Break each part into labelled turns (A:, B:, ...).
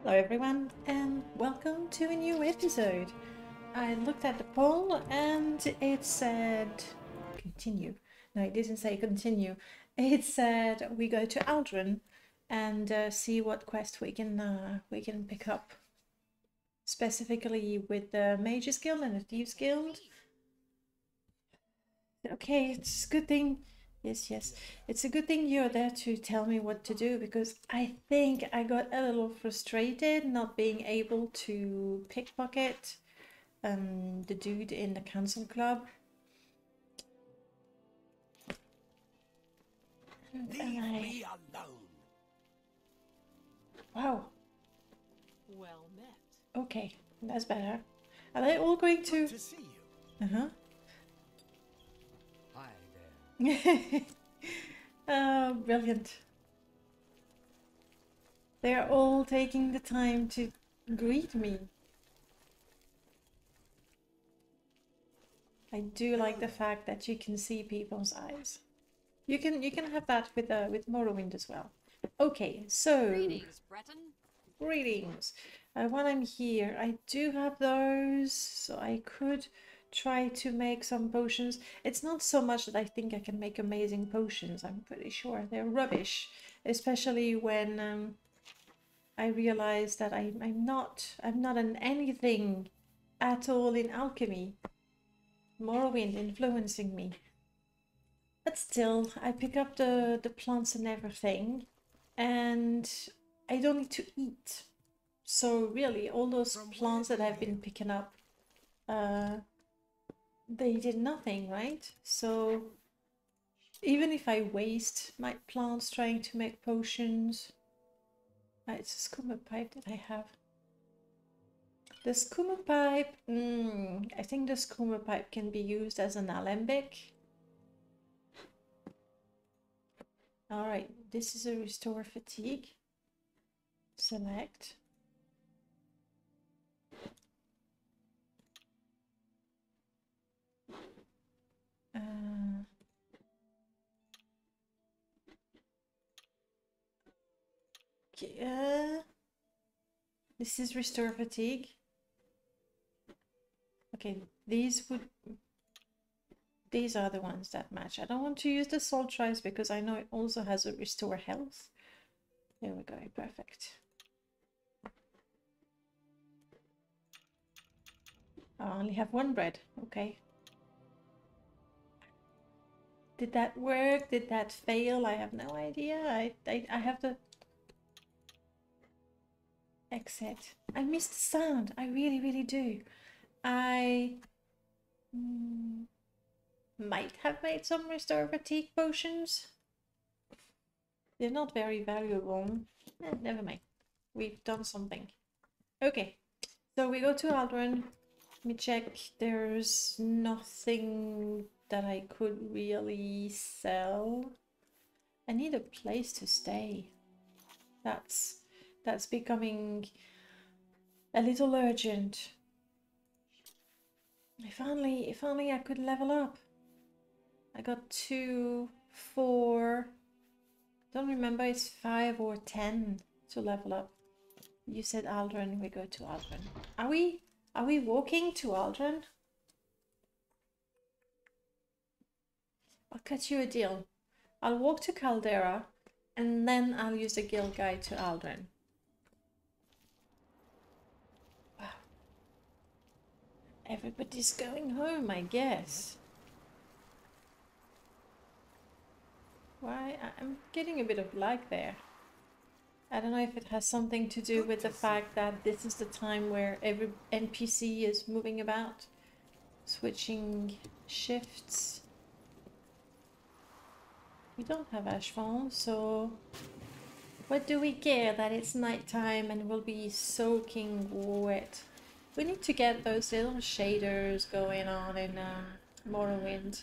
A: Hello everyone and welcome to a new episode. I looked at the poll and it said continue. No, it didn't say continue. It said we go to Ald-ruhn and see what quest we can pick up. Specifically with the Mages Guild and the Thieves Guild. Okay, it's a good thing. Yes. It's a good thing you're there to tell me what to do because I think I got a little frustrated not being able to pickpocket the dude in the council club.
B: Leave me alone.
A: Wow.
C: Well met.
A: Okay, that's better. Are they all going to...
B: Good to see you.
A: Uh-huh.
B: Hi there.
A: Oh, brilliant. They're all taking the time to greet me. I do like the fact that you can see people's eyes. You can have that with Morrowind as well. Okay, so
C: Greetings, Breton.
A: greetings. While I'm here, I do have those, so I could try to make some potions. It's not so much that I think I can make amazing potions. I'm pretty sure they're rubbish, especially when I realize that I'm not an anything at all in alchemy. Morrowind influencing me. But still, I pick up the plants and everything, and I don't need to eat. So really, all those plants that I've been picking up, they did nothing, right? So even if I waste my plants trying to make potions, it's a skooma pipe that I have. The skooma pipe, I think the skooma pipe can be used as an alembic. Alright, this is a restore fatigue. Select. Okay, this is restore fatigue. Okay, these are the ones that match. I don't want to use the salt rice because I know it also has a restore health. There we go, perfect. I only have one bread, okay. Did that work? Did that fail? I have no idea. I have to exit. I missed the sound. I really do. I might have made some restore fatigue potions. They're not very valuable. Never mind. We've done something. Okay, so we go to Ald-ruhn. Let me check. There's nothing that I could really sell. I need a place to stay. That's becoming a little urgent. If only I could level up. I got 2, 4. Don't remember, it's 5 or 10 to level up. You said Ald-ruhn, we go to Ald-ruhn. Are we walking to Ald-ruhn? I'll cut you a deal. I'll walk to Caldera and then I'll use the guild guide to Ald-ruhn. Wow. Everybody's going home, I guess. Why? I'm getting a bit of lag there. I don't know if it has something to do with the fact that this is the time where every NPC is moving about, switching shifts. We don't have ashfall, so what do we care that it's nighttime and we'll be soaking wet? We need to get those little shaders going on in Morrowind.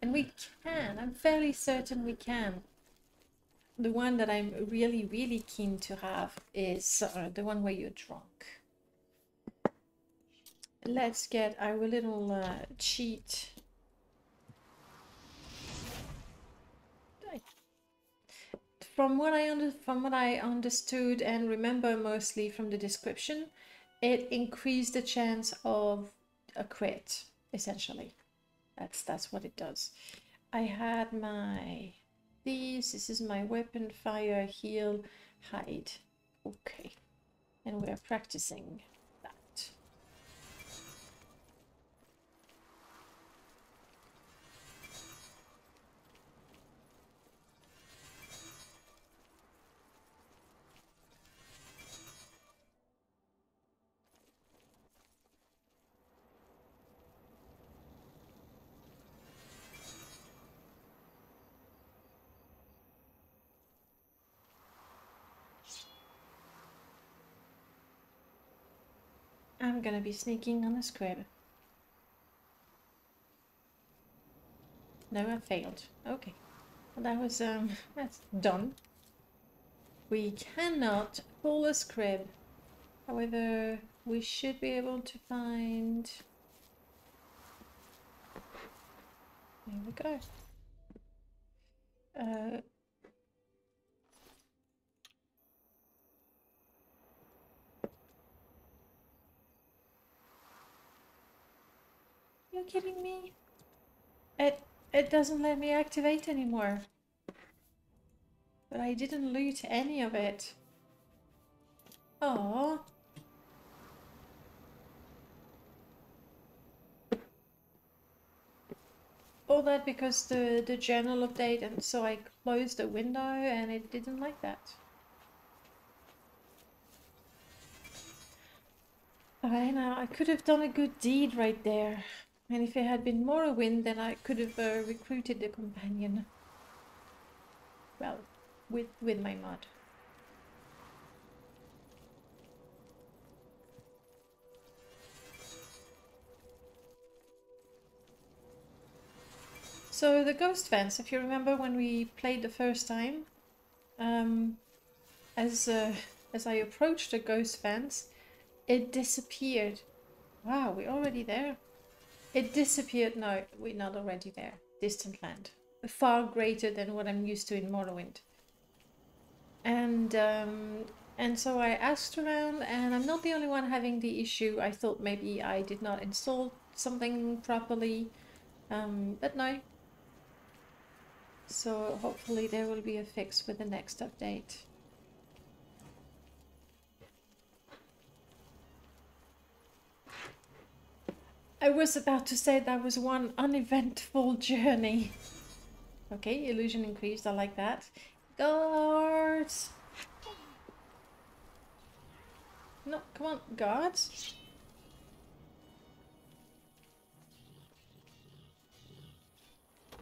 A: And we can, I'm fairly certain we can. The one that I'm really keen to have is the one where you're drunk. Let's get our little cheat. from what I understood and remember mostly from the description, it increased the chance of a crit, essentially. That's what it does. I had my this is my weapon, fire, heal, hide. Okay. And we are practicing that. I'm gonna be sneaking on a scrib. No, I failed. Okay. Well, that was that's done. We cannot pull a scrib. However, we should be able to find. There we go. You're kidding me? It doesn't let me activate anymore. But I didn't loot any of it. Oh. All that because the journal update, and so I closed the window and it didn't like that. I know, I could have done a good deed right there. And if it had been Morrowind, then I could have recruited the companion. Well, with my mod. So the ghost fence, if you remember when we played the first time, as I approached the ghost fence, it disappeared. Wow, we're already there. It disappeared. No, we're not already there. Distant land. Far greater than what I'm used to in Morrowind. And so I asked around, and I'm not the only one having the issue. I thought maybe I did not install something properly, but no. So hopefully there will be a fix with the next update. I was about to say that was one uneventful journey. Okay, illusion increased, I like that. Guards! No, come on, guards.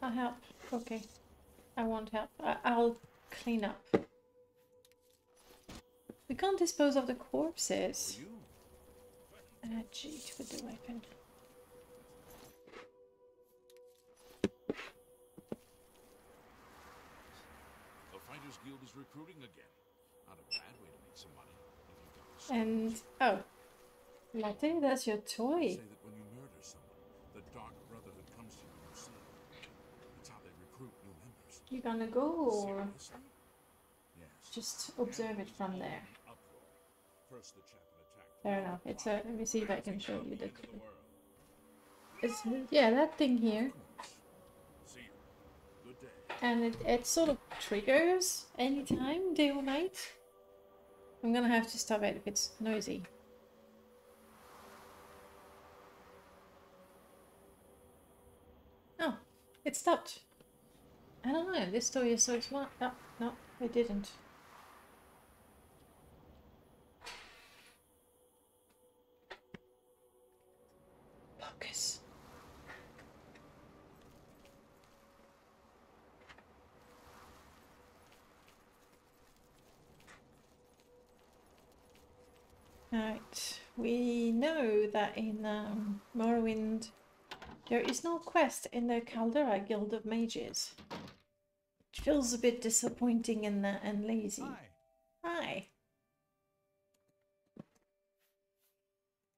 A: I'll help. Okay. I won't help. I'll clean up. We can't dispose of the corpses. Cheat with the weapon.
B: The Fighters Guild is recruiting again. Not a bad way to make some money. If you've got the
A: And oh, Latte, that's your toy.
B: say that when you murder someone, the Dark Brotherhood comes to you and see. That's how they recruit new members.
A: You gonna go or
B: Seriously? Yes.
A: just observe it from there?
B: Uproar. First the chaplain attacked.
A: Fair enough. It's a. Let me see if I can show you the.
B: Into the world.
A: It's yeah, that thing here,
B: See you. Good day.
A: and it sort of triggers anytime, day or night. I'm gonna have to stop it if it's noisy. Oh, it stopped. I don't know. This toy is so smart. Oh, no, it didn't. Focus. Right, we know that in Morrowind there is no quest in the Caldera Guild of Mages. It feels a bit disappointing and lazy.
B: Hi.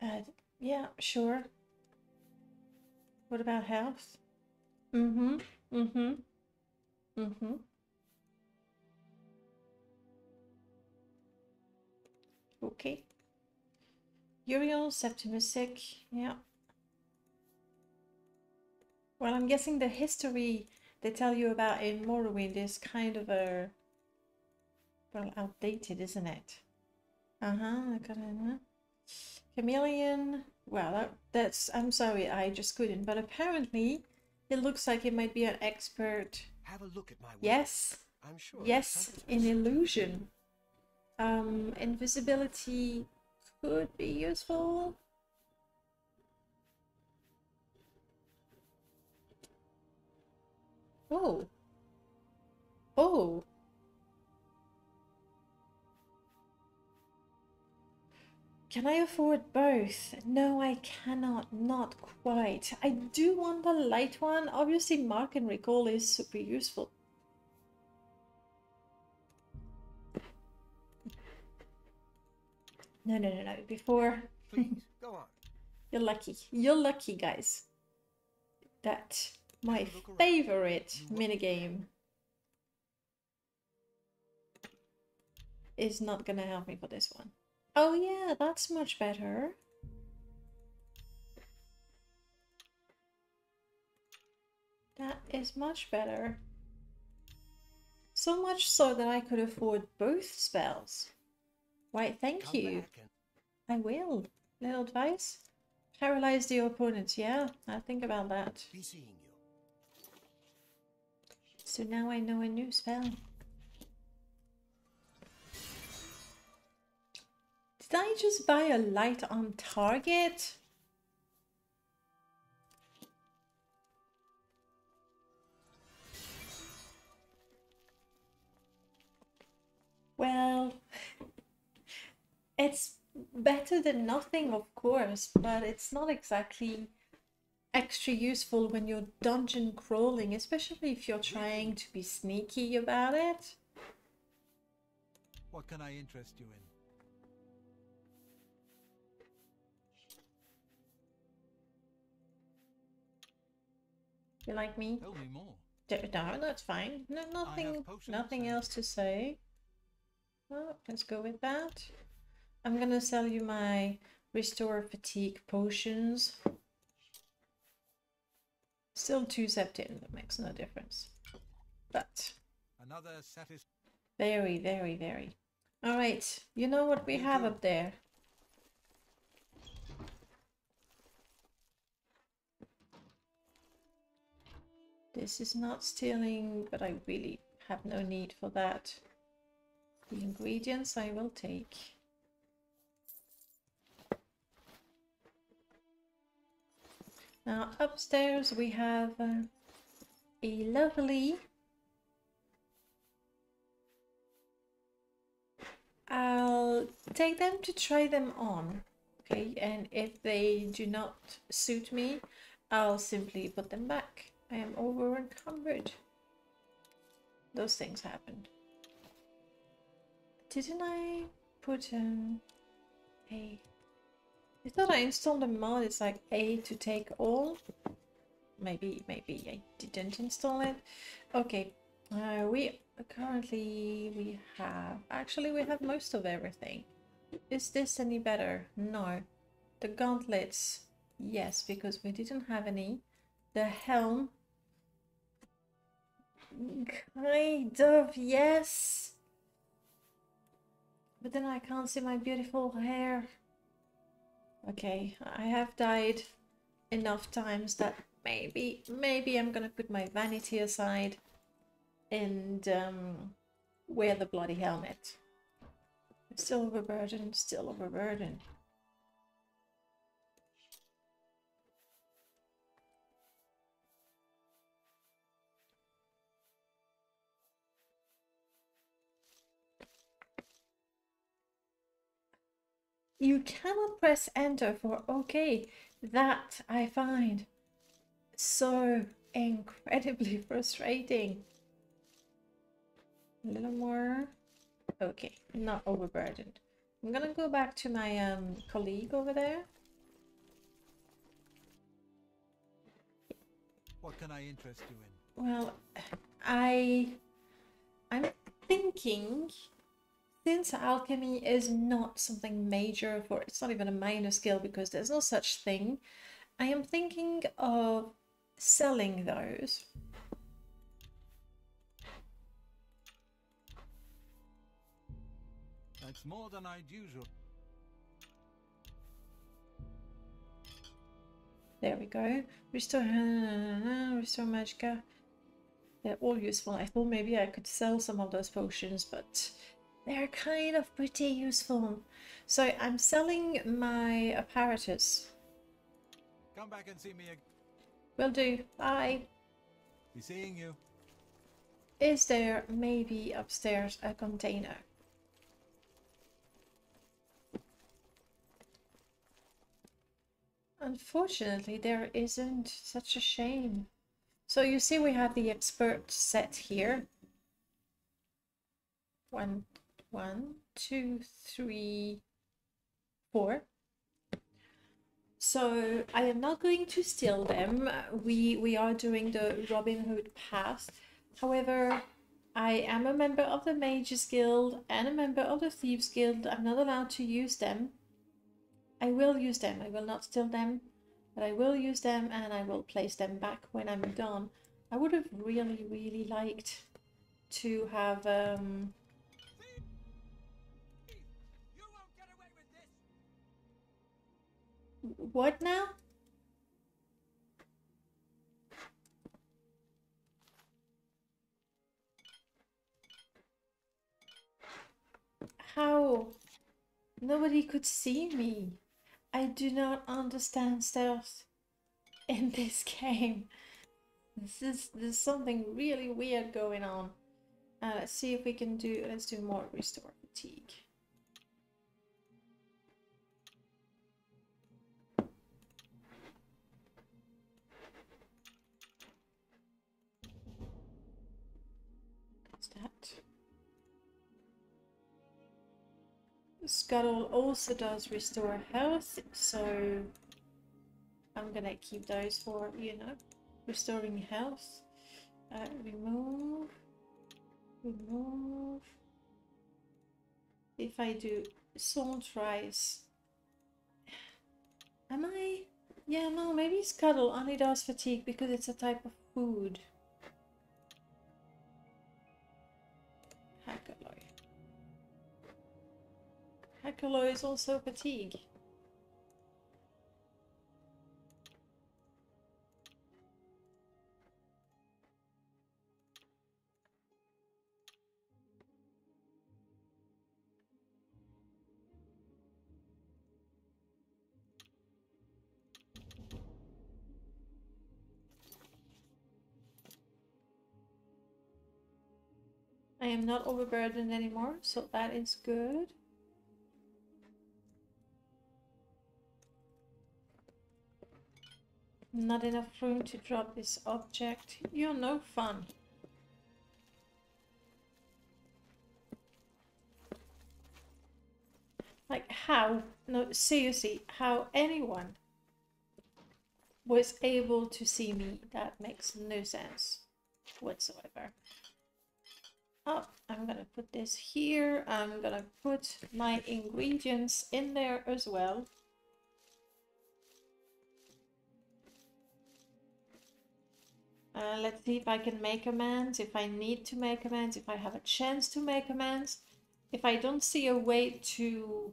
A: Hi. Yeah, sure. What about health? Mm-hmm. Mm-hmm. Mm-hmm. Okay. Uriel, Septimistic, yeah. Well, I'm guessing the history they tell you about in Morrowind is kind of a... well, outdated, isn't it? I got it. Chameleon. Well, that's... I'm sorry, I just couldn't. But apparently, it looks like it might be an expert.
D: Have a look at my work.
A: Yes.
D: I'm sure.
A: Yes, in illusion. Invisibility could be useful. Oh. Oh. Can I afford both? No, I cannot. Not quite. I do want the light one. Obviously, Mark and Recall is super useful. No. Before...
D: Please, go on.
A: You're lucky. You're lucky, guys. That my favorite minigame is not gonna help me for this one. Oh yeah, that's much better. That is much better. So much so that I could afford both spells. Why, thank you. I will. Little advice? Paralyze the opponent. Yeah, I'll think about that.
D: Be seeing you.
A: So now I know a new spell. Did I just buy a light on target? Well, it's better than nothing, of course, but it's not exactly extra useful when you're dungeon crawling, especially if you're trying to be sneaky about it.
E: What can I interest you in?
A: You like me?
E: Tell me more.
A: No, that's fine. No, nothing
E: and...
A: else to say. Well, let's go with that. I'm gonna sell you my restore fatigue potions. Still 2 septim, that makes no difference. But
E: another
A: very. Alright, you know what we have up there? This is not stealing, but I really have no need for that. The ingredients I will take. Now upstairs we have a lovely... I'll take them to try them on, okay? And if they do not suit me, I'll simply put them back. I am over encumbered. Those things happened. Didn't I put a... I thought I installed a mod, it's like A to take all. Maybe I didn't install it. Okay, we have most of everything. Is this any better? No. The gauntlets, yes, because we didn't have any. The helm, kind of, yes. But then I can't see my beautiful hair. Okay, I have died enough times that maybe I'm gonna put my vanity aside and wear the bloody helmet. Still overburdened, still overburdened. You cannot press enter for okay. That I find so incredibly frustrating. A little more. Okay, not overburdened. I'm gonna go back to my colleague over there.
E: What can I interest you in?
A: Well, I'm thinking since alchemy is not something major for, it's not even a minor skill because there's no such thing, I am thinking of selling those.
E: That's more than I'd usually.
A: There we go. Restore, restore magicka. They're all useful. I thought maybe I could sell some of those potions, but they're kind of pretty useful. So I'm selling my apparatus.
E: Come back and see me again.
A: Will do. Bye.
E: Be seeing you.
A: Is there maybe upstairs a container? Unfortunately, there isn't. Such a shame. So you see we have the expert set here. 1, 2, 3, 4. So I am not going to steal them. We are doing the Robin Hood path. However, I am a member of the Mages Guild and a member of the Thieves Guild. I'm not allowed to use them. I will use them. I will not steal them, but I will use them and I will place them back when I'm done. I would have really, really liked to have
E: You won't get away with this.
A: what now? How? Nobody could see me. I do not understand stealth in this game. There's something really weird going on. Let's see if we can do, let's do more restore fatigue. What's that? Scuttle also does restore health, so I'm gonna keep those for, you know, restoring health. Remove. If I do salt rice, am I? Yeah, no, maybe Scuttle only does fatigue because it's a type of food. Hackaloi. Hackaloi is also fatigue. I am not overburdened anymore, so that is good. Not enough room to drop this object. You're no fun. Like how? No, seriously, how anyone was able to see me, that makes no sense whatsoever. Oh, I'm gonna put this here. I'm gonna put my ingredients in there as well. Let's see if I can make amends, if I need to make amends, if I have a chance to make amends. If I don't see a way to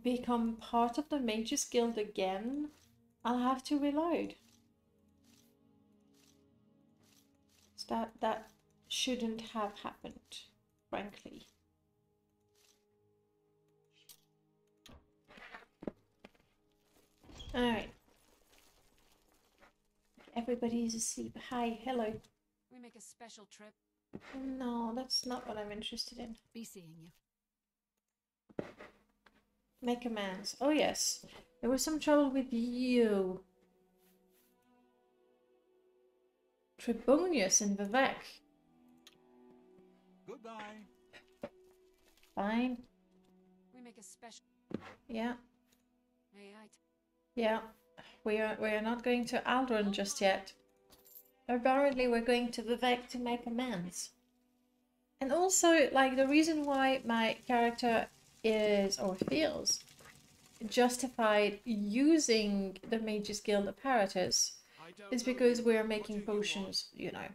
A: become part of the Mages Guild again, I'll have to reload. So that shouldn't have happened, frankly. Alright. Everybody's asleep. Hi, hello.
C: We make a special trip.
A: No, that's not what I'm interested in.
C: Be seeing you.
A: Make amends. Oh yes, there was some trouble with you. Trebonius and Vivek.
E: Goodbye.
A: Fine.
C: We make a special.
A: Yeah.
C: May I?
A: Yeah. We are not going to Ald-ruhn just yet. Apparently we're going to Vivek to make amends. And also, like, the reason why my character is, or feels, justified using the Mage's Guild apparatus is because we're making potions, you know,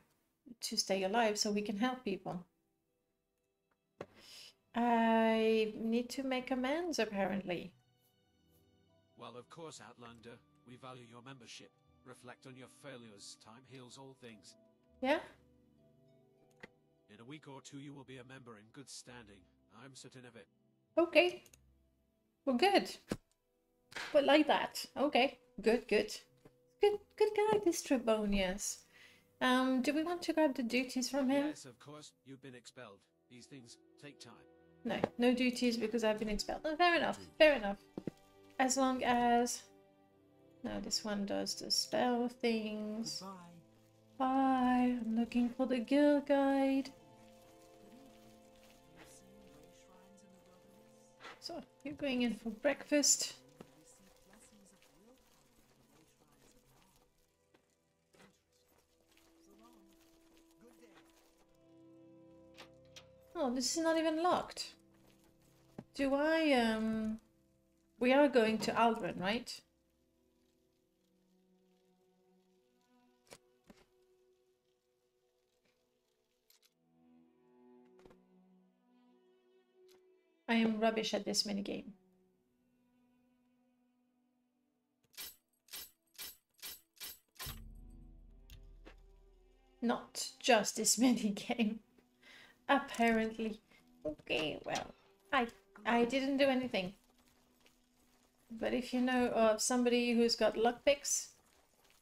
A: to stay alive so we can help people. I need to make amends, apparently.
F: Well, of course, Outlander. We value your membership. Reflect on your failures. Time heals all things.
A: Yeah?
F: In a week or two, you will be a member in good standing. I'm certain of it.
A: Okay. Well, good. But like that. Okay. Good, good. Good guy, this Trebonius. Do we want to grab the duties from him?
F: Yes, of course. You've been expelled. These things take time.
A: No, no duties because I've been expelled. No, fair enough, fair enough. As long as... No, this one does the spell things. Bye. I'm looking for the guild guide. So, you're going in for breakfast. Oh, this is not even locked. Do I, We are going to Ald-ruhn, right? I am rubbish at this minigame. Not just this minigame. Apparently. Okay, well, I didn't do anything. But if you know of somebody who's got lockpicks,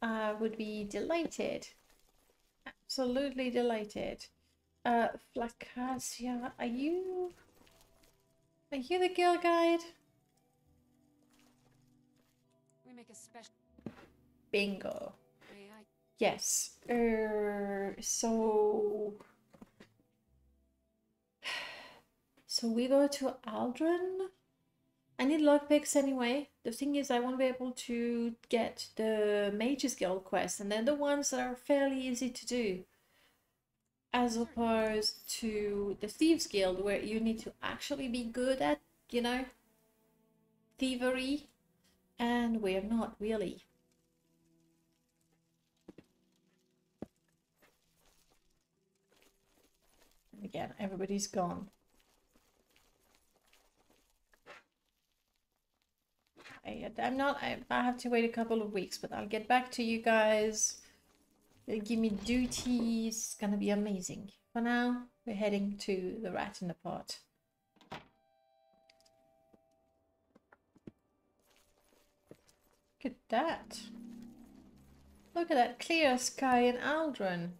A: I would be delighted. Absolutely delighted. Flacasia, are you the guild guide?
C: We make a special.
A: Bingo.
C: May I?
A: Yes. So we go to Ald-ruhn. I need lockpicks anyway. The thing is, I won't be able to get the Mage's Guild quest, and they're the ones that are fairly easy to do, as opposed to the Thieves Guild, where you need to actually be good at, you know, thievery, and we're not really. And again, everybody's gone. I have to wait a couple of weeks, but I'll get back to you guys. Give me duties. It's gonna be amazing. For now, we're heading to the rat in the pot. Look at that. Look at that clear sky in Ald-ruhn.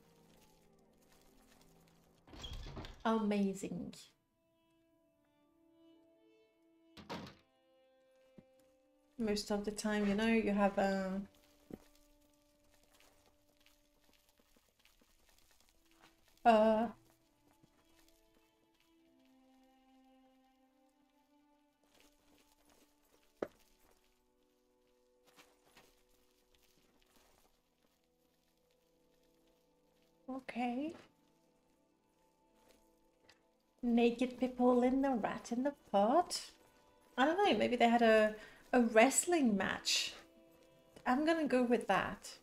A: Amazing. Most of the time, you know, you have okay. Naked people in the rat in the pot. I don't know, maybe they had a wrestling match. I'm gonna go with that.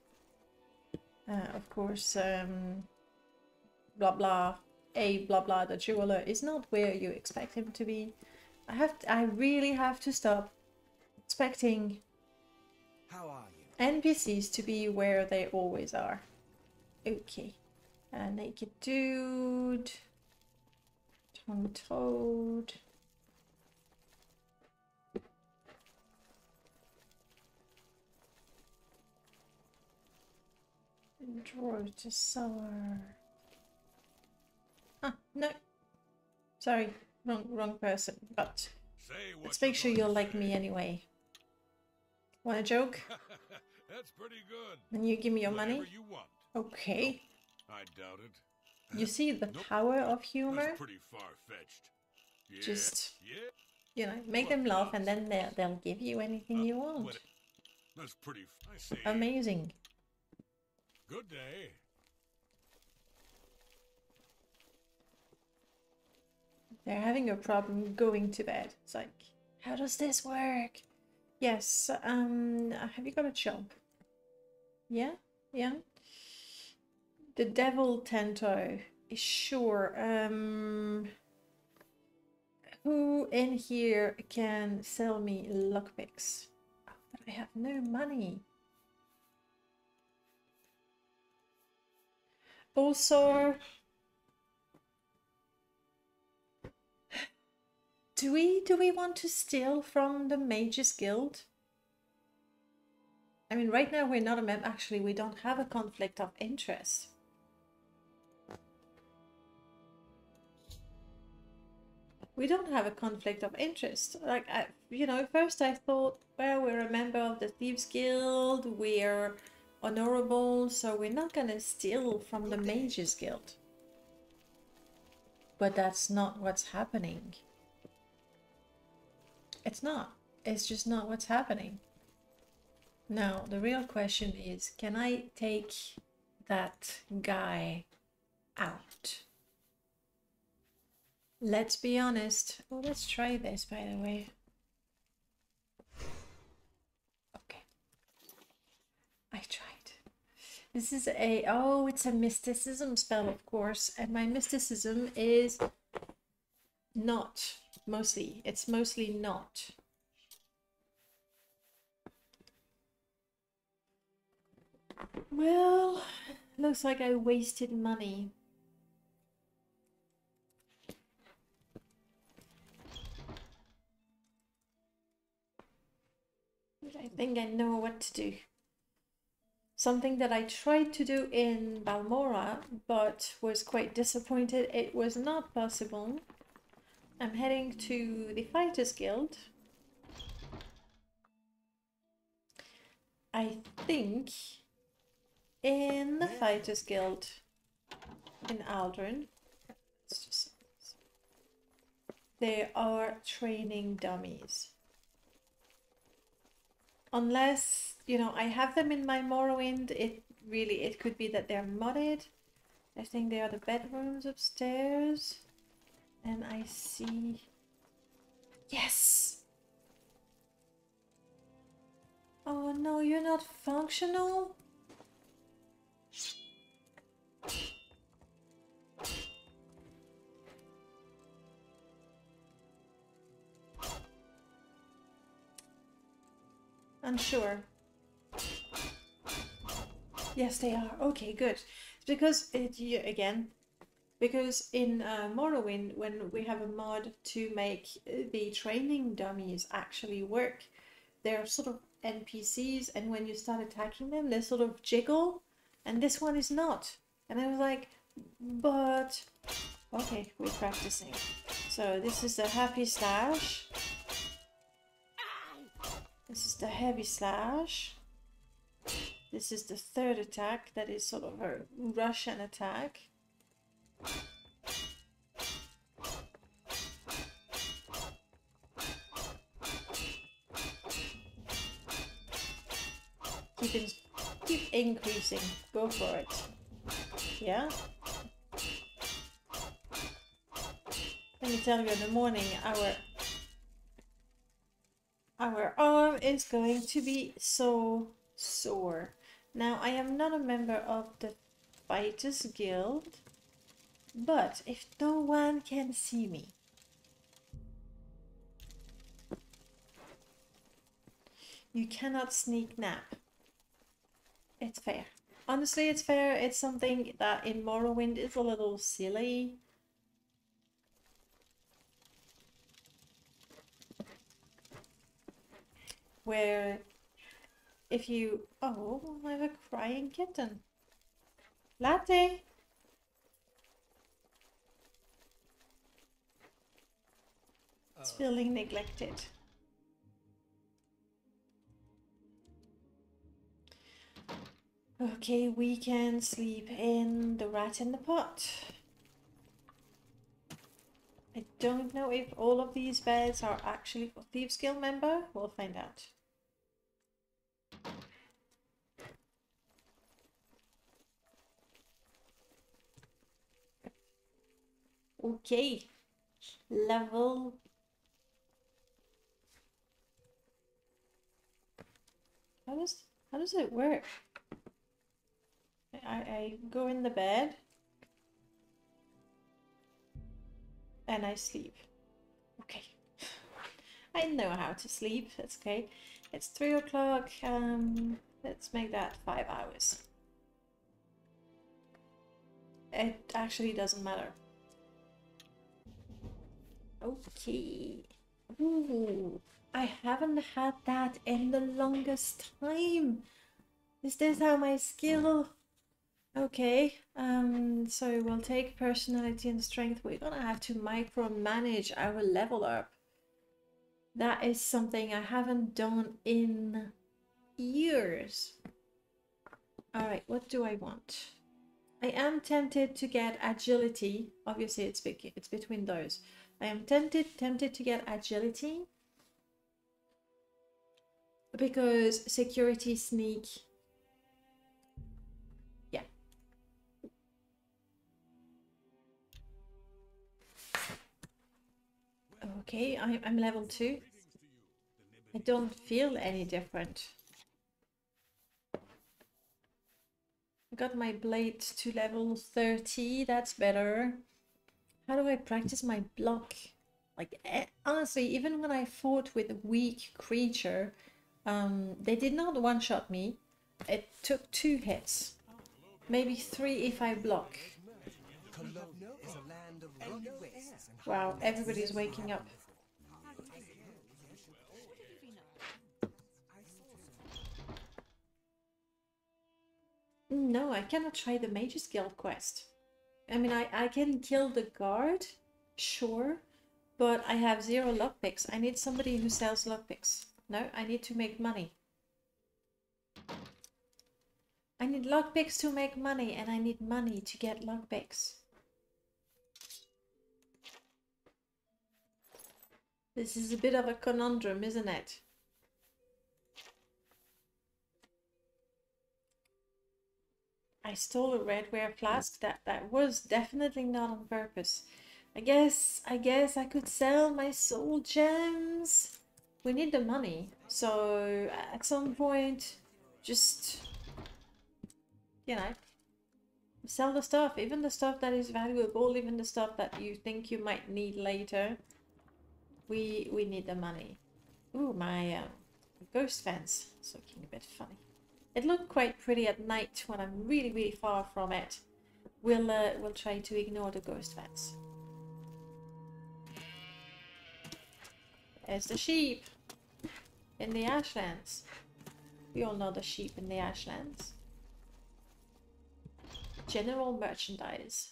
A: Of course, blah blah, blah blah, the jeweler is not where you expect him to be. I really have to stop expecting
D: How are you?
A: NPCs to be where they always are. Okay. Naked dude. Tongue-toed. Draw to sour. Ah, no. Sorry, wrong person. But
B: Say what
A: let's make sure
B: you're
A: you'll
B: going
A: like
B: to
A: me
B: say.
A: anyway. Want a joke?
B: That's pretty good.
A: Then you give me your money?
B: Whatever you want.
A: Okay.
B: I doubt it.
A: You see the
B: Nope.
A: power of humor?
B: That's pretty far-fetched. Yeah.
A: Just,
B: Yeah.
A: you know, make them laugh and then they'll give you anything you want.
B: What- That's pretty. I see.
A: Amazing.
B: Good day.
A: They're having a problem going to bed. It's like, how does this work? Yes, have you got a job? Yeah? Yeah? The Devil Tento. Sure. Who in here can sell me lockpicks? Oh, but I have no money. Also, do we want to steal from the Mages Guild? I mean, right now we're not a member. Actually, we don't have a conflict of interest. We don't have a conflict of interest. Like, you know, first I thought, well, we're a member of the Thieves Guild, we're honorable, so we're not gonna steal from the Mages Guild. But that's not what's happening. It's not. It's just not what's happening. Now, the real question is, can I take that guy out? Let's be honest. Oh, let's try this, by the way. Okay. I tried. This is a... Oh, it's a mysticism spell, of course. And my mysticism is not. Mostly. It's mostly not. Well, looks like I wasted money. I think I know what to do. Something that I tried to do in Balmora, but was quite disappointed. It was not possible. I'm heading to the Fighters Guild. I think in the Fighters Guild in Ald-ruhn, there are training dummies. Unless, you know, I have them in my Morrowind, it could be that they're modded. I think they are the bedrooms upstairs. And I see... Yes! Oh no, you're not functional? Unsure. Yes, they are. Okay, good. Because again, because in Morrowind, when we have a mod to make the training dummies actually work, they're sort of NPCs, and when you start attacking them, they sort of jiggle, and this one is not. And I was like, but okay, we're practicing. So this is the happy slash. This is the heavy slash. This is the third attack, that is sort of a Russian attack. Keep increasing. Go for it. Yeah? Let me tell you, in the morning, our arm is going to be so sore. Now, I am not a member of the Fighters Guild, but if no one can see me, you cannot sneak nap. It's fair. Honestly, it's fair. It's something that in Morrowind is a little silly. Where if you... Oh, I have a crying kitten. Latte! It's feeling neglected. Okay, we can sleep in the rat in the pot. I don't know if all of these beds are actually for Thieves Guild member. We'll find out. Okay, level. How does it work? I go in the bed and I sleep. Okay. I know how to sleep. That's okay. It's 3 o'clock. Let's make that 5 hours. It actually doesn't matter. Okay. Ooh, I haven't had that in the longest time. Is this how my skill? Okay. So we'll take personality and strength. We're gonna have to micromanage our level up. That is something I haven't done in years. All right, what do I want? I am tempted to get agility. Obviously, it's between those. I am tempted to get agility because security, sneak. Yeah. Okay, I'm level 2. I don't feel any different. I got my blade to level 30. That's better. How do I practice my block? Like, honestly, even when I fought with a weak creature, they did not one-shot me. It took 2 hits. Maybe 3 if I block. Wow, everybody's waking up. No, I cannot try the Mage's Guild quest. I mean, I can kill the guard, sure, but I have 0 lockpicks. I need somebody who sells lockpicks. No, I need to make money. I need lockpicks to make money, and I need money to get lockpicks. This is a bit of a conundrum, isn't it? I stole a redware flask. That was definitely not on purpose. I guess I could sell my soul gems. We need the money, so at some point, just, you know, sell the stuff, even the stuff that is valuable, even the stuff that you think you might need later. We need the money. Ooh, my ghost fence is looking a bit funny. It looked quite pretty at night when I'm really far from it. We'll try to ignore the ghost fence. There's the sheep in the Ashlands. We all know the sheep in the Ashlands. General merchandise.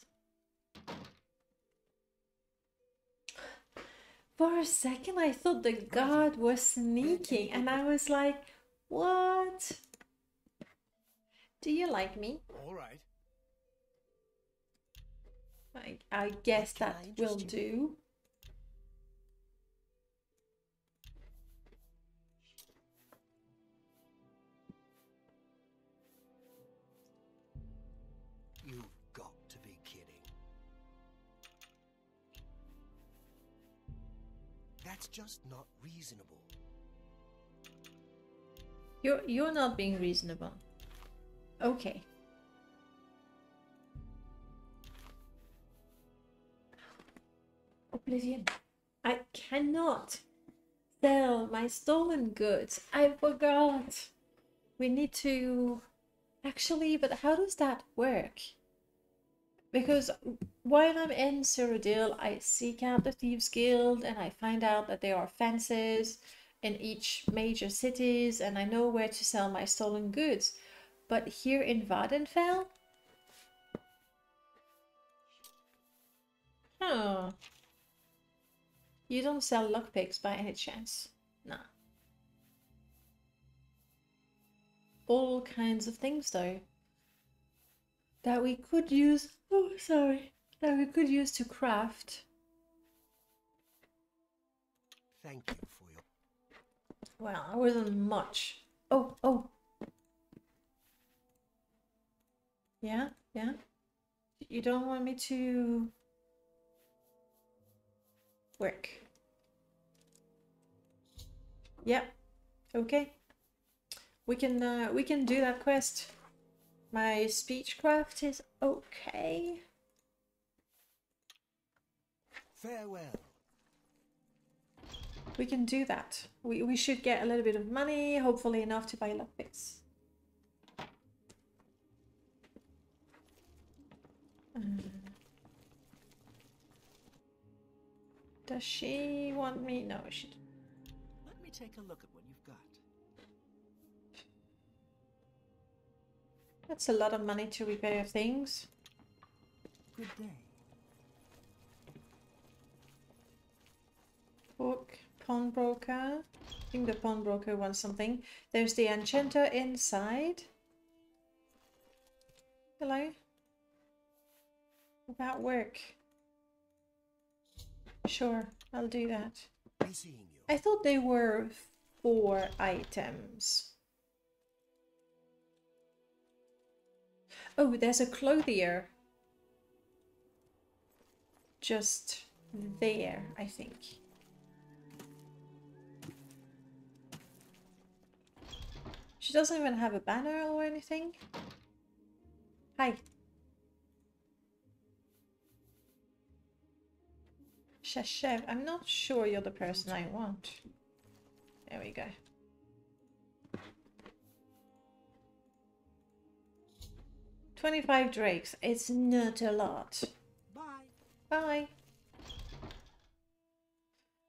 A: For a second I thought the guard was sneaking and I was like, what? Do you like me?
D: All right.
A: I guess that will do.
D: You've got to be kidding. That's just not reasonable.
A: You're not being reasonable. Okay. Oblivion. I cannot sell my stolen goods. I forgot. We need to... Actually, but how does that work? Because while I'm in Cyrodiil, I seek out the Thieves Guild and I find out that there are fences in each major cities and I know where to sell my stolen goods. But here in Vardenfell? Huh. You don't sell lockpicks by any chance? Nah. All kinds of things though. That we could use... Oh, sorry. That we could use to craft.
D: Thank you for your...
A: Well, I wasn't much. Oh. Yeah? You don't want me to... Work. Yep. Okay. We can do that quest. My speechcraft is okay.
D: Farewell.
A: We can do that. We should get a little bit of money, hopefully enough to buy lockpicks. Does she want me? No, she doesn't.
D: Let me take a look at what you've got.
A: That's a lot of money to repair things.
D: Good day.
A: Book, pawnbroker. I think the pawnbroker wants something. There's the enchanter inside. Hello? About work. Sure, I'll do that.
D: Be seeing you.
A: I thought they were 4 items. Oh, there's a clothier. Just there, I think. She doesn't even have a banner or anything. Hi. Shashev, I'm not sure you're the person I want. There we go. $25 drakes. It's not a lot.
D: Bye.
A: Bye.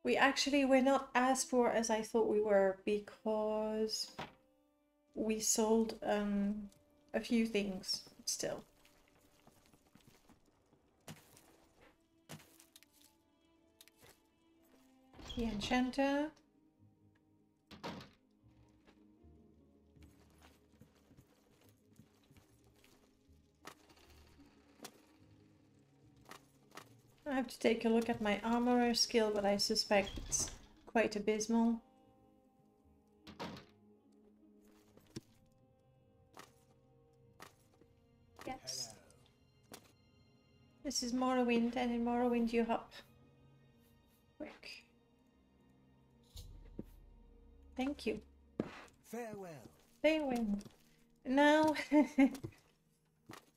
A: We're not as poor as I thought we were because we sold a few things still. The enchanter. I have to take a look at my armorer skill, but I suspect it's quite abysmal. Yes.
D: Hello.
A: This is Morrowind, and in Morrowind you hop. Quick. Thank you.
D: Farewell.
A: Farewell. Now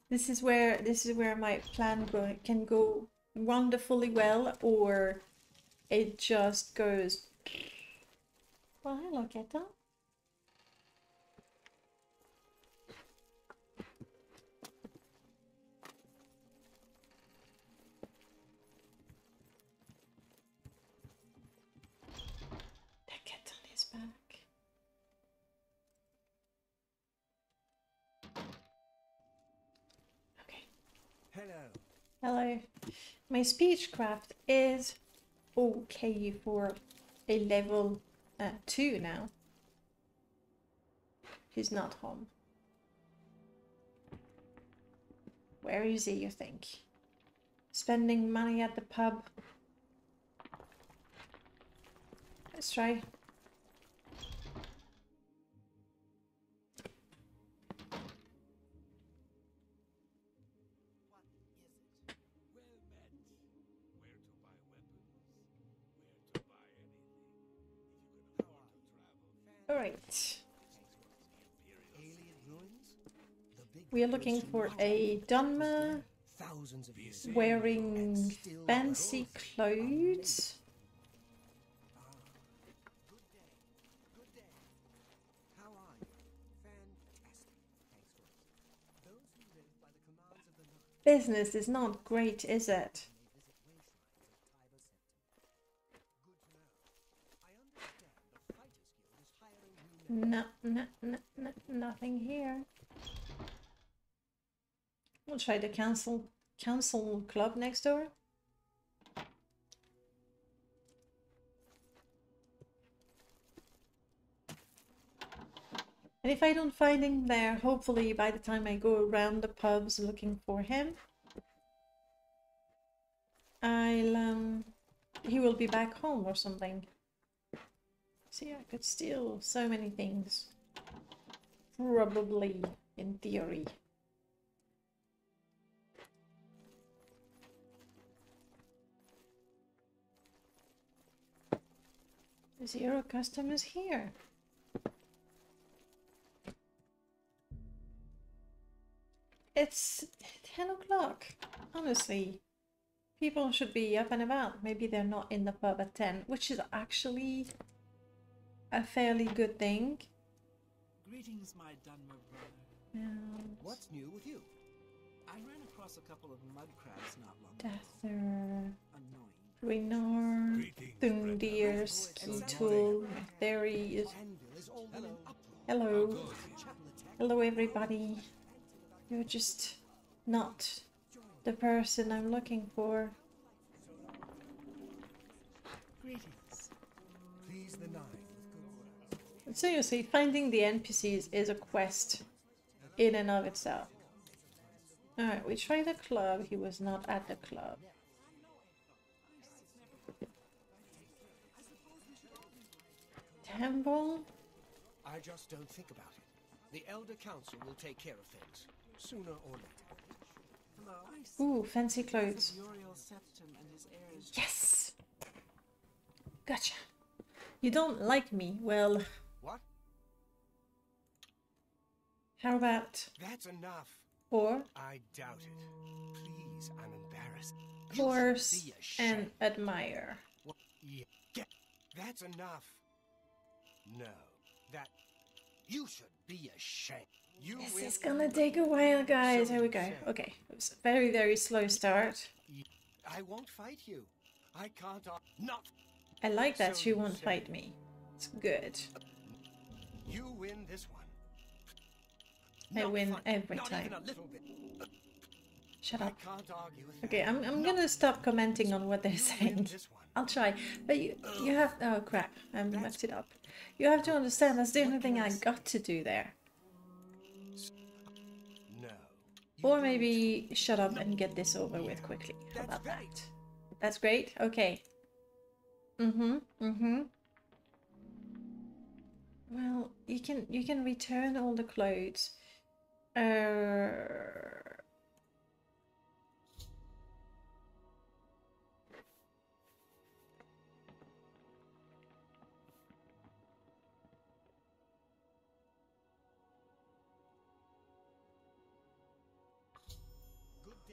A: this is where my plan can go wonderfully well, or it just goes. Well, hello, Keta. The Ketan is back. Okay.
D: Hello.
A: Hello. My speechcraft is okay for a level 2 now. He's not home. Where is he, you think? Spending money at the pub. Let's try. Alright.
D: Alien ruins? The big
A: We are looking for a Dunmer
D: thousands of years
A: wearing
D: still
A: fancy clothes.
D: Good day. Good day. How are you? Fantastic. Thanks for asking. Those who live by the commands of the night
A: Business is not great, is it?
D: may visit wastelands of Tiber Septim. Good to know. I understand the Fighters Guild is hiring new members.
A: No, nothing here. We'll try the council club next door. And if I don't find him there, hopefully by the time I go around the pubs looking for him, he will be back home or something. See, I could steal so many things. Probably, in theory. 0 customers here. It's 10 o'clock. Honestly, people should be up and about. Maybe they're not in the pub at 10, which is actually a fairly good thing.
G: Greetings, my Dunmer brother.
D: What's new with you?
G: I ran across a couple of mud crabs not long ago.
A: Dather,
G: Annoying.
A: Ruinor,
B: Greetings,
A: Thundir, Skeetool, Theories.
D: Anvil is all in an uproar.
A: Hello. Hello, everybody. You're just not the person I'm looking for.
G: Greetings.
D: Please the nine with good order.
A: Seriously, finding the NPCs is a quest in and of itself. Alright, we tried the club. He was not at the club. Temple?
D: I just don't think about it. The Elder Council will take care of things, sooner or later.
G: Hello.
A: Ooh, fancy clothes.
G: Uriel Septim and his heirs.
A: Yes! Gotcha. You don't like me? Well,
D: What?
A: how about...
D: That's enough.
A: Or,
D: I doubt it. Please, I'm embarrassed. You should
A: course,
D: be ashamed.
A: and admire.
D: What? Yeah. That's enough. No, that you should be ashamed. You
A: This
D: win.
A: is gonna take a while, guys.
D: So
A: Here we
D: you
A: go.
D: say.
A: Okay, it was a very, very slow start.
D: I won't fight you. I can't. Not.
A: I like that
D: So
A: she
D: you
A: won't
D: say.
A: fight me. It's good.
D: You win this one.
A: I
D: Not
A: win
D: fun.
A: every
D: Not
A: time.
D: even a little bit.
A: Shut
D: I
A: up.
D: can't argue with
A: Okay,
D: that.
A: I'm
D: No.
A: gonna stop commenting on what they're
D: You
A: saying.
D: win this one.
A: I'll try, but you have... Oh crap, I messed it up. You have to understand that's the only thing I got to do there.
D: No.
A: Or maybe shut up and get this over with quickly. How
D: That's
A: about that?
D: great.
A: That's great? Okay. Well, you can return all the clothes.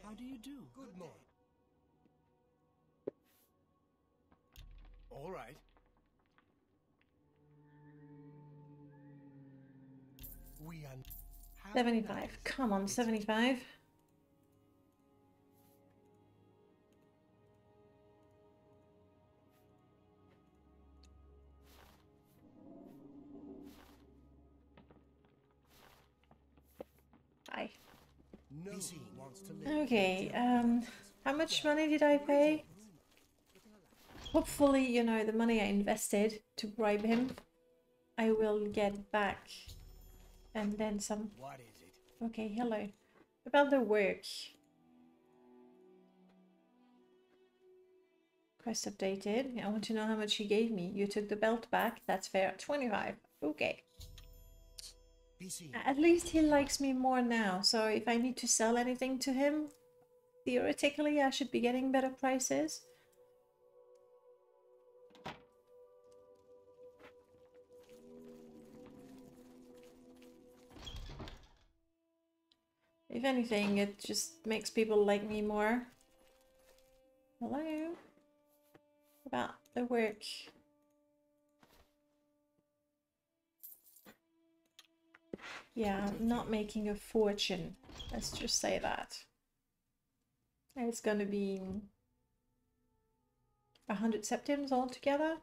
G: How do you do?
D: Good morning. All right. We are. How
A: 75.
D: nice.
A: Come on, 75. Bye.
D: No one wants to live.
A: Okay, how much money did I pay? Hopefully, you know, the money I invested to bribe him, I will get back. And then some.
D: What is it?
A: Okay, hello. About the work. Quest updated. I want to know how much he gave me. You took the belt back. That's fair. 25. Okay.
D: Be seen.
A: At least he likes me more now. So if I need to sell anything to him, theoretically I should be getting better prices. If anything, it just makes people like me more. Hello? About the work. Yeah, I'm not making a fortune. Let's just say that. It's gonna be 100 septims altogether.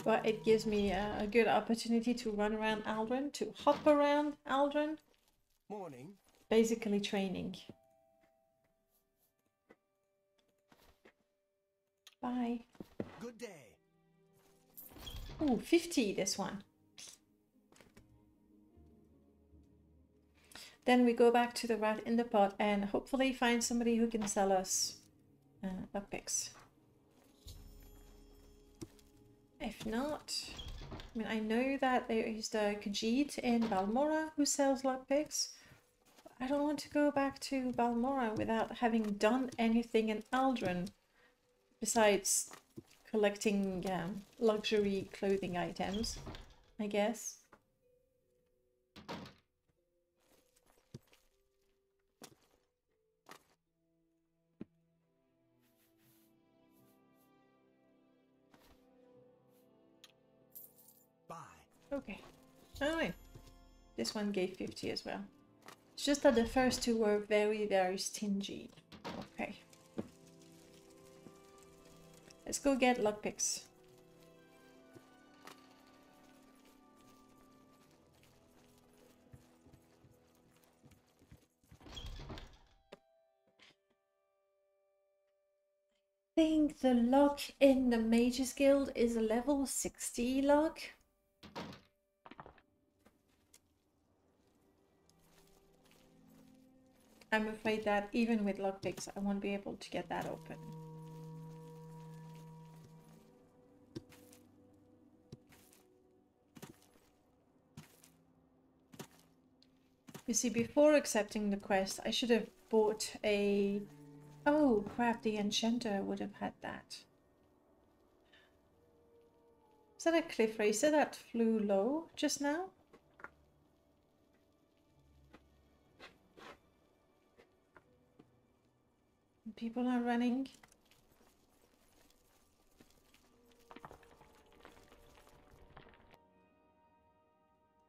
A: But it gives me a good opportunity to run around Ald-ruhn, to hop around Ald-ruhn.
D: Morning.
A: Basically training. Bye.
D: Good day.
A: Ooh, 50 this one. Then we go back to the rat in the pot and hopefully find somebody who can sell us lockpicks. If not, I mean, I know that there is the Khajiit in Balmora who sells lockpicks. I don't want to go back to Balmora without having done anything in Ald-ruhn besides collecting luxury clothing items, I guess.
D: Bye.
A: Okay. Alright. This one gave 50 as well. It's just that the first two were very, very stingy. Okay. Let's go get lockpicks. I think the lock in the Mages Guild is a level 60 lock. I'm afraid that even with lockpicks, I won't be able to get that open. You see, before accepting the quest, I should have bought a... Oh crap, the enchanter would have had that. Is that a cliff racer that flew low just now? People are running.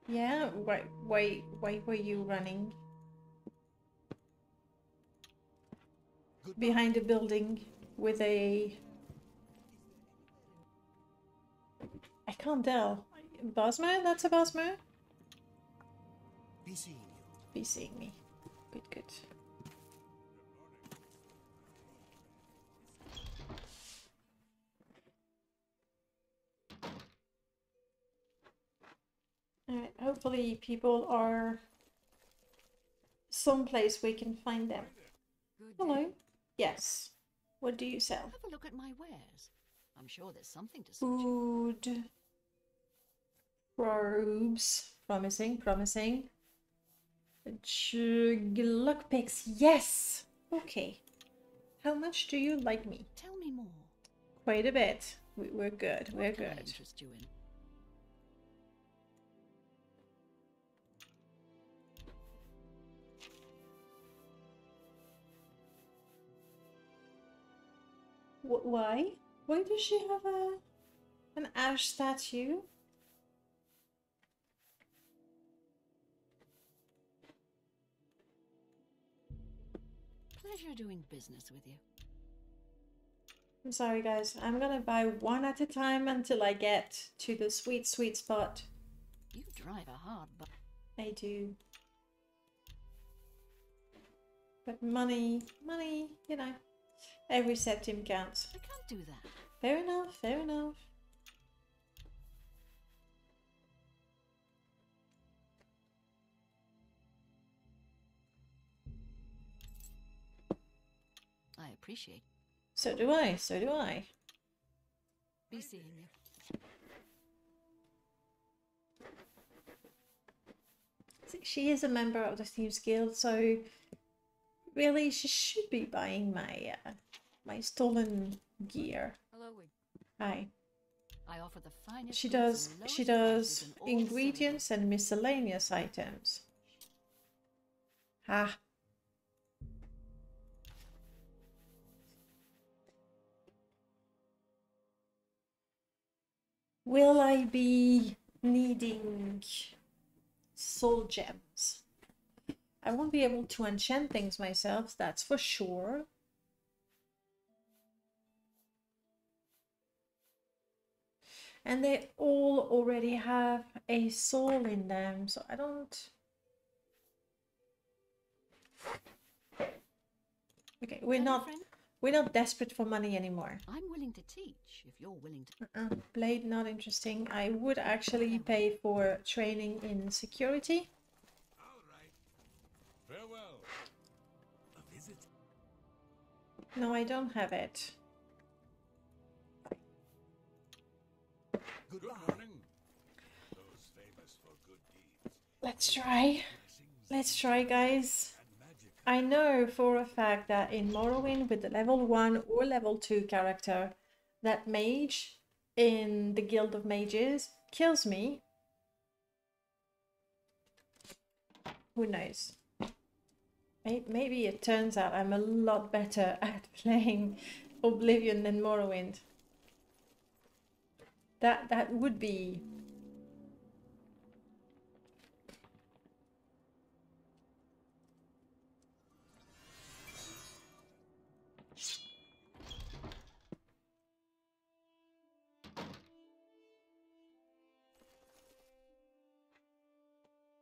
A: Yeah, why were you running? Behind a building with a... I can't tell. Bosmer? That's a Bosmer?
D: Be seeing you.
A: Be seeing me. Good, good. Alright, hopefully people are someplace we can find them.
C: Good
A: Hello.
C: day.
A: Yes. What do you sell?
H: Have a look at my wares. I'm sure there's something to suit you.
A: Food. Robes. Promising, promising. Lockpicks. Yes! Okay. How much do you like me?
H: Tell me more.
A: Quite a bit. We're good. We're
H: What can I
A: good.
H: interest you in?
A: Why? Why does she have an ash statue?
H: Pleasure doing business with you.
A: I'm sorry guys, I'm gonna buy one at a time until I get to the sweet, sweet spot.
H: You drive a hard but
A: I do. But money, you know, every septim counts.
H: I can't do that.
A: Fair enough, fair enough.
H: I appreciate.
A: So do I, so do I.
H: Be seeing you.
A: See, she is a member of the Thieves Guild, so really she should be buying my my stolen gear.
C: Hello, Wig.
A: Hi.
H: I offer the finest.
A: She
H: goods
A: does
H: and
A: she
H: lowest
A: does
H: prices in all
A: ingredients and miscellaneous items. Ha. Will I be needing soul gems? I won't be able to enchant things myself, that's for sure. And they all already have a soul in them, so I don't... Okay, we're
H: Hello,
A: not
H: friend.
A: desperate for money anymore.
H: I'm willing to teach if you're willing to.
A: Blade, not interesting. I would actually pay for training in security.
B: All right. Farewell. A visit.
A: No, I don't have it.
B: Good morning. Those famous for good deeds.
A: Let's try.
B: Blessings
A: Let's try, guys.
B: and
A: I know for a fact that in Morrowind with the level 1 or level 2 character, that mage in the Guild of Mages kills me. Who knows? Maybe it turns out I'm a lot better at playing Oblivion than Morrowind. That would be...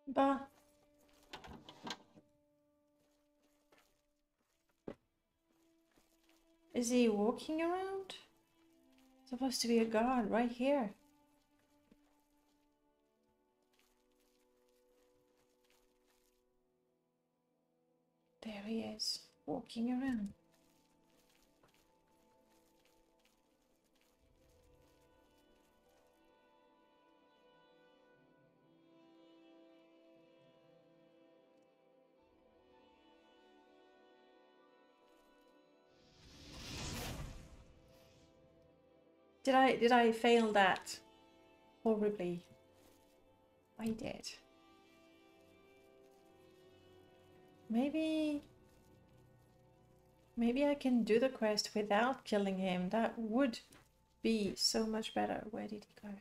A: Bah. Is he walking around? Supposed to be a guard right here. There he is, walking around. Did I fail that horribly? I did. Maybe I can do the quest without killing him. That would be so much better. Where did he go?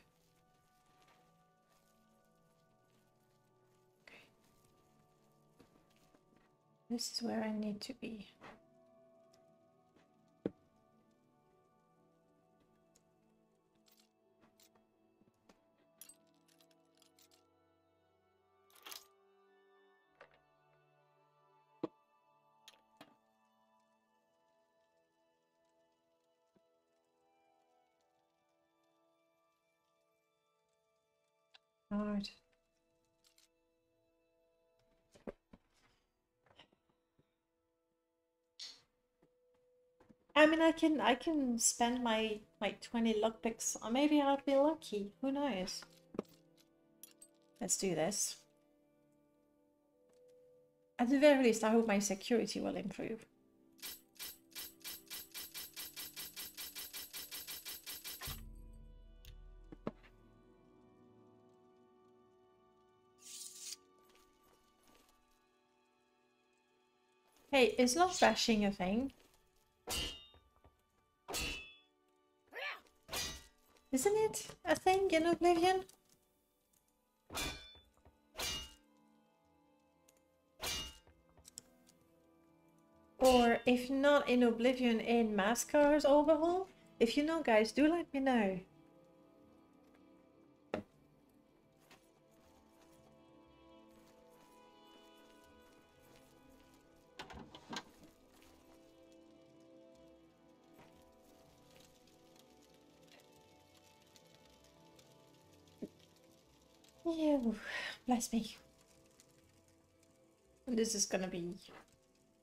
A: Okay. This is where I need to be. Hard. I mean, I can spend my 20 lockpicks, or maybe I'll be lucky. Who knows? Let's do this. At the very least, I hope my security will improve. Hey, is not bashing a thing? Isn't it a thing in Oblivion? Or if not in Oblivion, in Mascar's overhaul? If you know, guys, do let me know. Yeah, bless me. And this is gonna be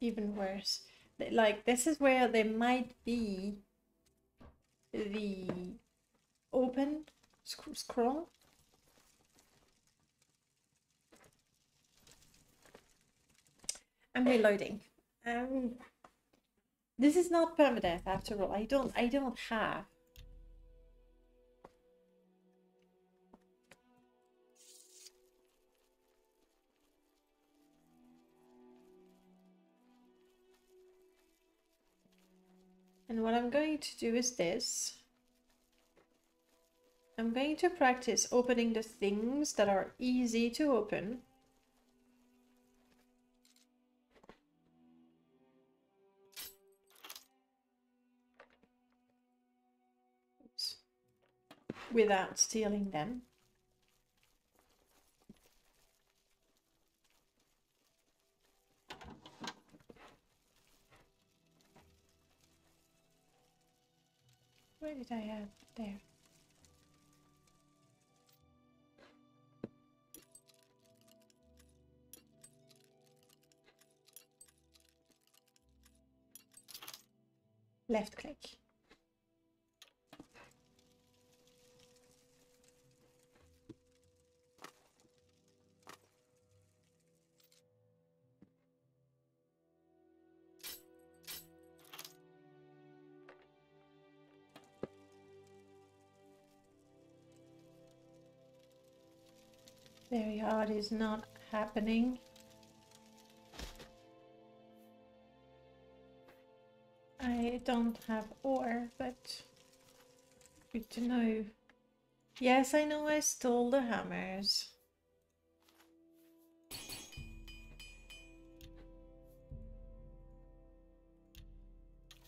A: even worse. Like, this is where there might be the open scroll. I'm reloading. This is not permadeath after all. I don't have. And what I'm going to do is this. I'm going to practice opening the things that are easy to open. Oops. Without stealing them. Where did I have? There. Left click. Very hard is not happening. I don't have ore, but good to know. Yes, I know I stole the hammers.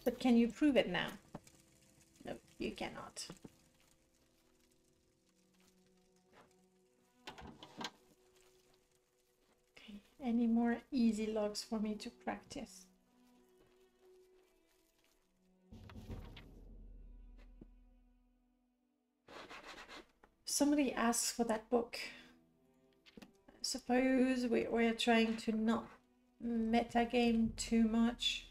A: But can you prove it now? No, you cannot. Okay, any more easy logs for me to practice? Somebody asks for that book. I suppose we're trying to not metagame too much.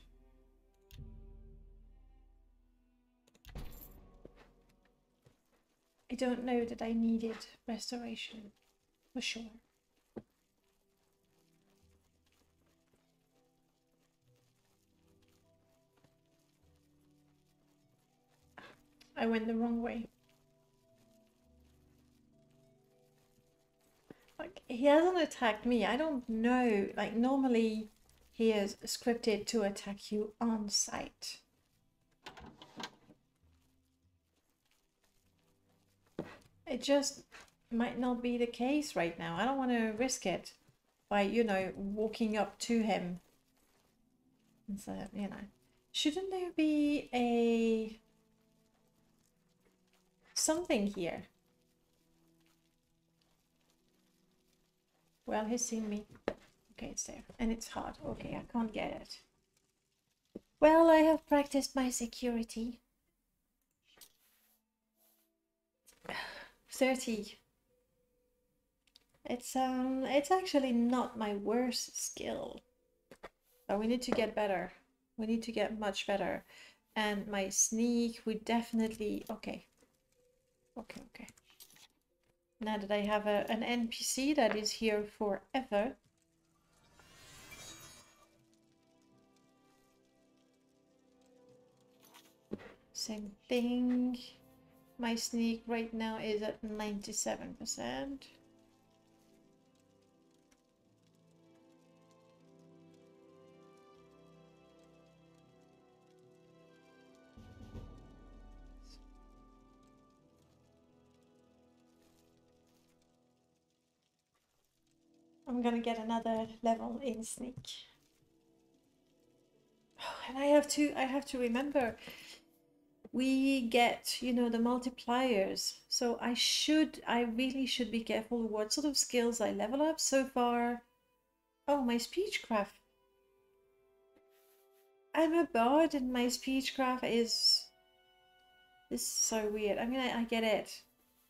A: I don't know that I needed restoration, for sure. I went the wrong way. Like, he hasn't attacked me. I don't know. Like, normally he is scripted to attack you on sight. It just might not be the case right now. I don't want to risk it by, you know, walking up to him. And so, you know, shouldn't there be a something here? Well, he's seen me. Okay, it's there. And it's hard. Okay, I can't get it. Well, I have practiced my security. 30. It's actually not my worst skill. But we need to get better. We need to get much better. And my sneak would definitely... Okay. Okay. Now that I have an NPC that is here forever. Same thing. My sneak right now is at 97%. I'm gonna get another level in sneak. Oh, and I have to remember we get, you know, the multipliers. So I really should be careful what sort of skills I level up so far. Oh, my speechcraft. I'm a bard and my speechcraft is so weird. I mean, I get it.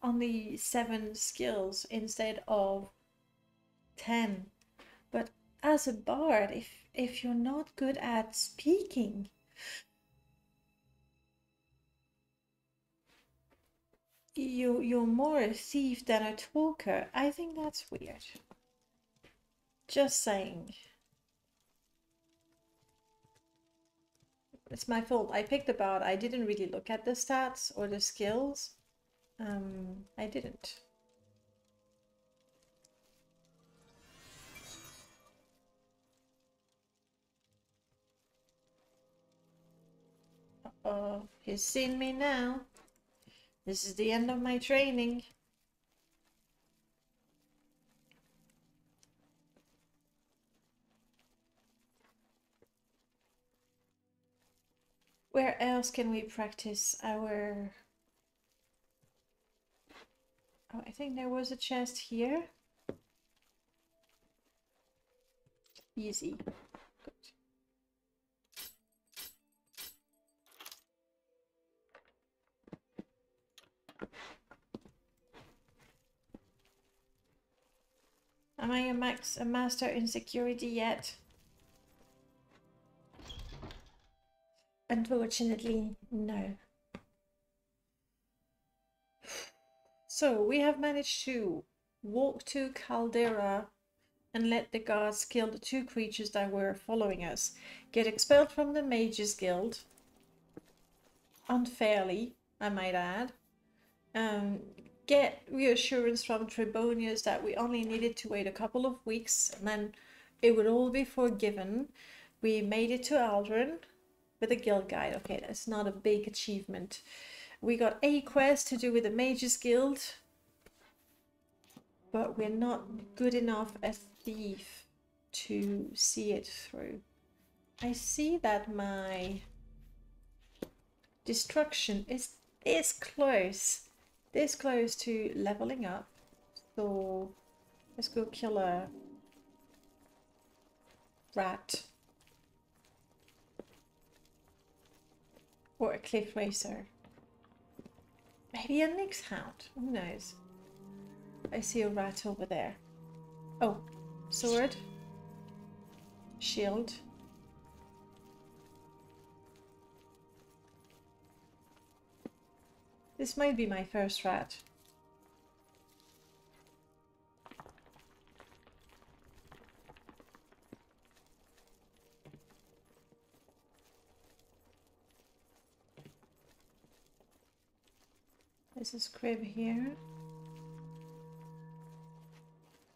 A: Only 7 skills instead of 10. But as a bard, if you're not good at speaking, you're more a thief than a talker. I think that's weird. Just saying. It's my fault. I picked a bard. I didn't really look at the stats or the skills. I didn't. Uh-oh, he's seen me now. This is the end of my training. Where else can we practice our... Oh, I think there was a chest here. Easy. Good. Am I a master in security yet? Unfortunately, no. So we have managed to walk to Caldera and let the guards kill the 2 creatures that were following us. Get expelled from the Mages Guild. Unfairly, I might add. get reassurance from Trebonius that we only needed to wait a couple of weeks and then it would all be forgiven. We made it to Ald-ruhn with a guild guide. Okay, that's not a big achievement. We got a quest to do with the Mages Guild, but we're not good enough as thief to see it through. I see that my destruction is this close to leveling up. So let's go kill a rat or a cliff racer. Maybe a Nyx hound, who knows? I see a rat over there. Oh, sword, shield. This might be my first rat. There's a scrib here.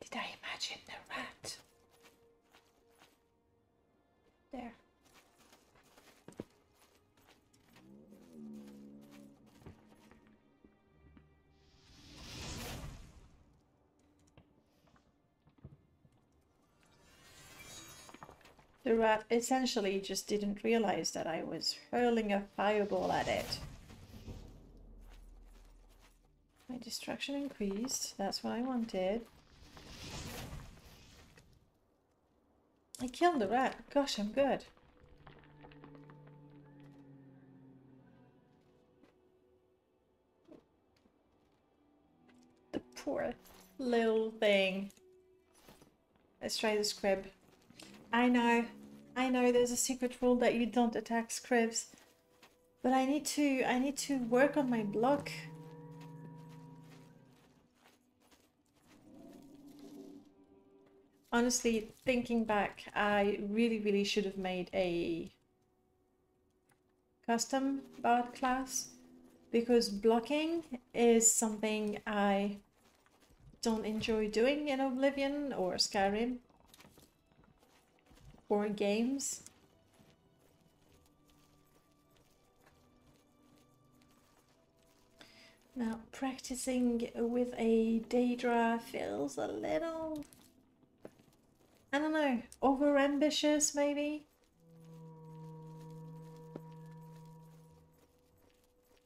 A: Did I imagine the rat? There. The rat essentially just didn't realize that I was hurling a fireball at it. My destruction increased. That's what I wanted. I killed the rat. Gosh, I'm good. The poor little thing. Let's try the scrib. I know there's a secret rule that you don't attack scribs, but I need to work on my block. Honestly, thinking back, I really should have made a custom bard class, because blocking is something I don't enjoy doing in Oblivion or Skyrim or games. Now, practicing with a Daedra feels a little, I don't know, over-ambitious maybe?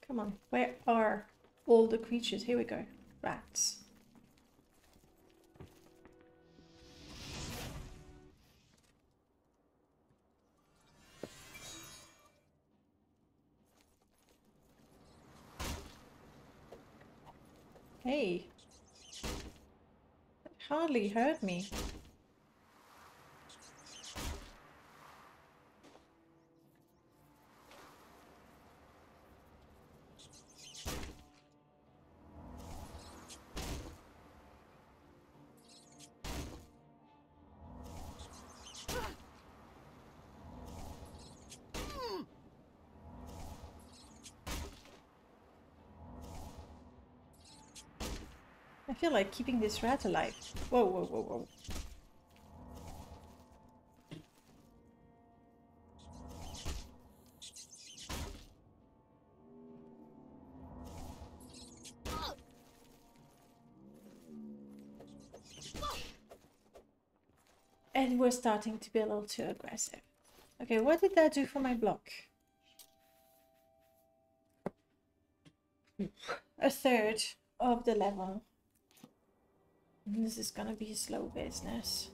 A: Come on, where are all the creatures? Here we go. Rats. Hey. That hardly hurt me. I feel like keeping this rat alive. Whoa, whoa, whoa, whoa. And we're starting to be a little too aggressive. Okay, what did that do for my block? A third of the level. This is gonna be a slow business.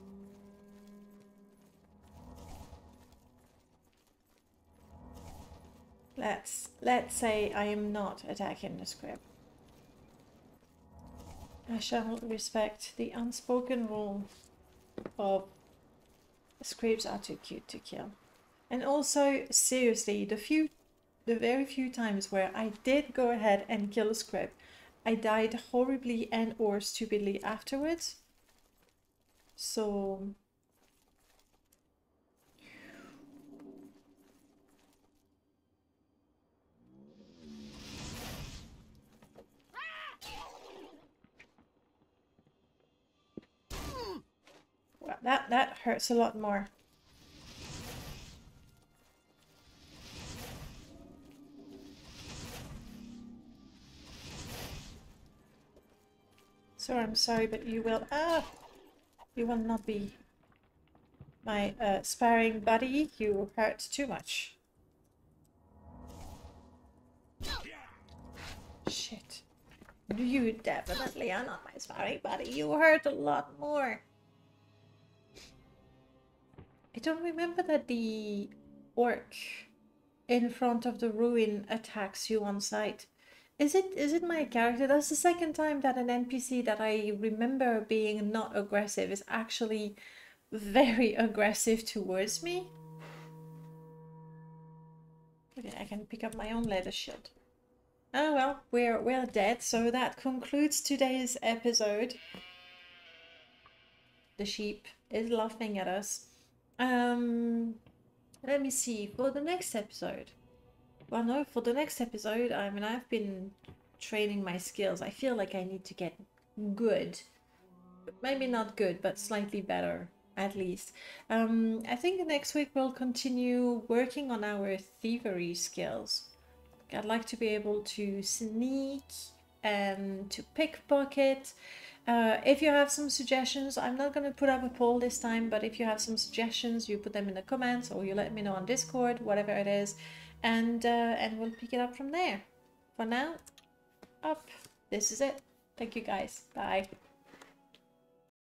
A: Let's say I am not attacking the script. I shall respect the unspoken rule of scripts are too cute to kill. And also, seriously, the very few times where I did go ahead and kill a script, I died horribly and or stupidly afterwards. So That hurts a lot more. So I'm sorry, but you will you will not be my sparring buddy. You hurt too much. Shit. You definitely are not my sparring buddy. You hurt a lot more. I don't remember that the orc in front of the ruin attacks you on sight. Is it my character? That's the second time that an NPC that I remember being not aggressive is actually very aggressive towards me. Okay, I can pick up my own leather shield. Oh well, we're dead, so that concludes today's episode. The sheep is laughing at us. Let me see, for the next episode. Well, no, for the next episode, I mean, I've been training my skills. I feel like I need to get good. Maybe not good, but slightly better, at least. I think next week we'll continue working on our thievery skills. I'd like to be able to sneak and to pickpocket. If you have some suggestions, I'm not going to put up a poll this time, but if you have some suggestions, you put them in the comments or you let me know on Discord, whatever it is, and we'll pick it up from there. For now, up. This is it. Thank you guys. Bye.